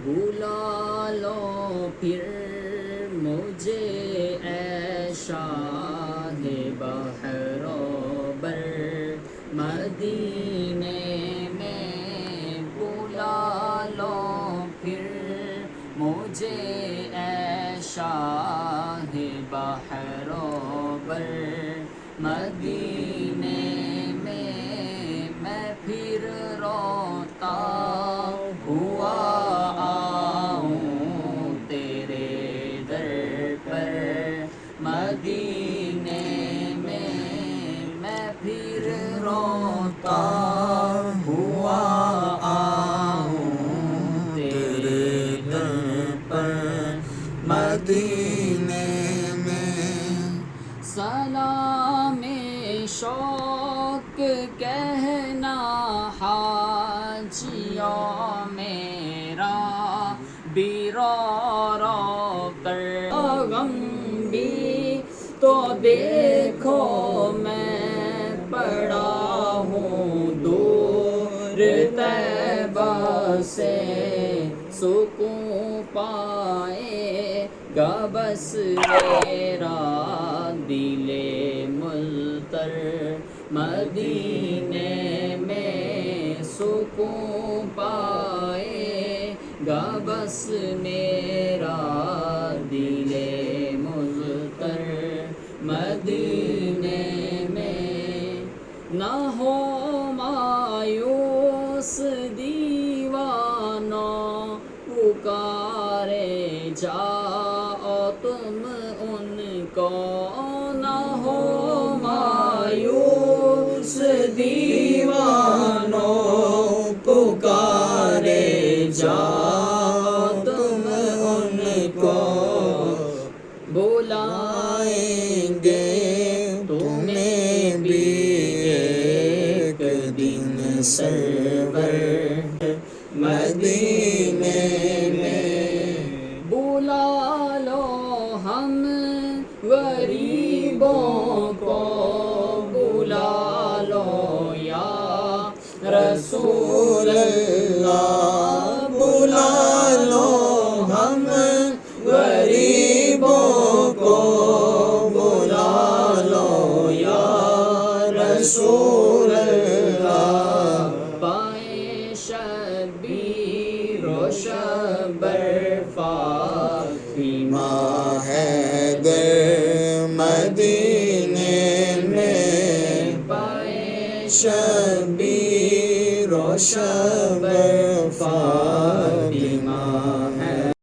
بلا لو پھر مجھے اے شاہ بحر و بر مدینے میں، بلا لو پھر مجھے اے شاہ بحر و بر مدینے میں پھر روتا ہوا آؤں تیرے در پر مدینے میں پھر روتا ہوا آؤں تیرے در پر مدینے میں۔ سلام شوق کہنا حاجیوں میرا بھی رو رو کر، غم بھی تو دیکھو میں پڑا ہوں دور طیبہ سے، سکون پائے گا بس میرا دل ملتر مدینے میں، سکون پائے گا بس میرا دل ملتر مدینے میں۔ نہ ہو مایوس دیوانوں، پکارے جاؤ تم ان کو، نہ ہو مایوس دیوانوں، پکارے جاؤ تم ان کو، بلائیں گے تمہیں بھی ایک دن سرور مدینے میں، بلا لو ہم غریبوں کو، بلا لو یا رسول اللہ، بلا لو ہم غریبوں کو، بلا لو یا رسول اللہ، پائے شبیر و شبر فاطمہ حیدر مدینے میں، پائے شبیر و شبر فاطمہ